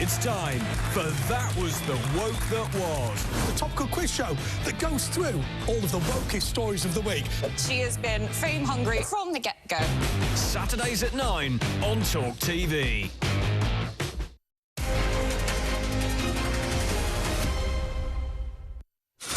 It's time for That Was the Woke That Was. The topical quiz show that goes through all of the wokest stories of the week. She has been fame hungry from the get-go. Saturdays at 9 on TalkTV.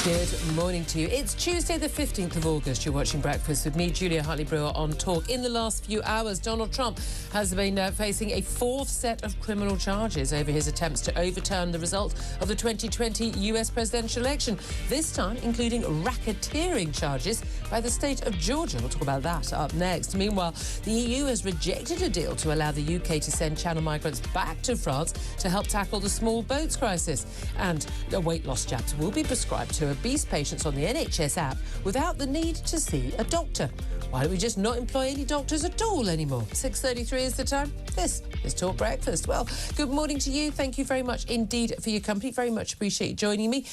Good morning to you. It's Tuesday the 15th of August. You're watching Breakfast with me, Julia Hartley-Brewer, on Talk. In the last few hours, Donald Trump has been facing a fourth set of criminal charges over his attempts to overturn the result of the 2020 US presidential election, this time including racketeering charges by the state of Georgia. We'll talk about that up next. Meanwhile, the EU has rejected a deal to allow the UK to send Channel migrants back to France to help tackle the small boats crisis. And the weight loss jabs will be prescribed to obese patients on the NHS app without the need to see a doctor. Why don't we just not employ any doctors at all anymore? 6:33 is the time. This is Talk Breakfast. Well, good morning to you. Thank you very much indeed for your company. Very much appreciate you joining me.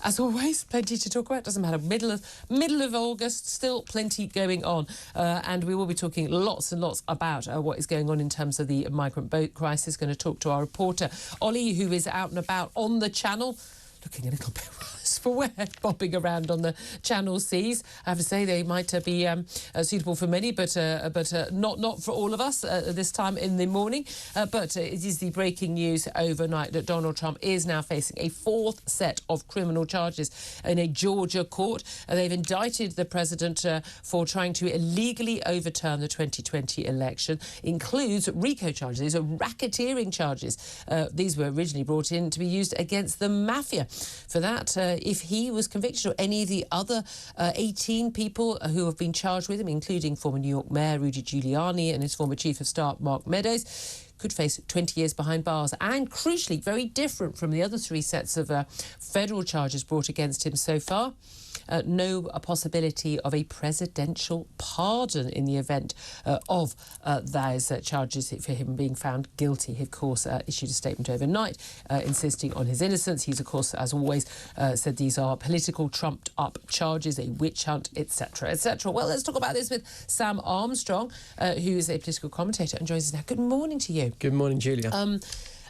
As always, plenty to talk about. Doesn't matter. Middle of August, still plenty going on. And we will be talking lots and lots about what is going on in terms of the migrant boat crisis. Going to talk to our reporter, Ollie, who is out and about on the channel. Looking a little bit worse for wear, bobbing around on the Channel seas. I have to say they might be suitable for many, but not for all of us this time in the morning. But it is the breaking news overnight that Donald Trump is now facing a fourth set of criminal charges in a Georgia court. They've indicted the president for trying to illegally overturn the 2020 election. Includes RICO charges. These are racketeering charges. These were originally brought in to be used against the mafia. For that, if he was convicted, or any of the other 18 people who have been charged with him, including former New York Mayor Rudy Giuliani and his former Chief of Staff Mark Meadows, could face 20 years behind bars. And crucially, very different from the other three sets of federal charges brought against him so far, no possibility of a presidential pardon in the event of those charges for him being found guilty. He, of course, issued a statement overnight insisting on his innocence. He's, of course, as always, said these are political trumped-up charges, a witch hunt, etc., etc. Well, let's talk about this with Sam Armstrong, who is a political commentator and joins us now. Good morning to you. Good morning, Julia.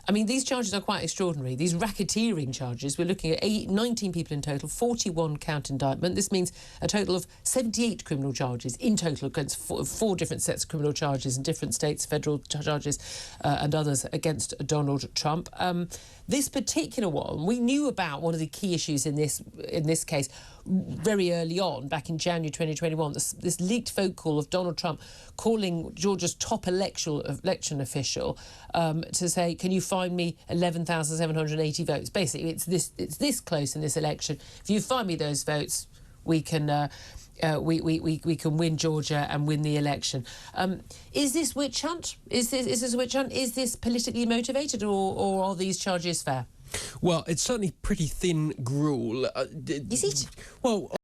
I mean, these charges are quite extraordinary. These racketeering charges, we're looking at 19 people in total, 41 count indictment. This means a total of 78 criminal charges in total against four different sets of criminal charges in different states, federal charges and others against Donald Trump. This particular one, we knew about one of the key issues in this case very early on, back in January 2021, this leaked phone call of Donald Trump calling Georgia's top election official to say, can you find me 11,780 votes? Basically, it's this close in this election. If you find me those votes, we can we can win Georgia and win the election. Is this witch hunt? Is this a witch hunt? Is this politically motivated, or are these charges fair? Well, it's certainly pretty thin gruel. Is it? Well,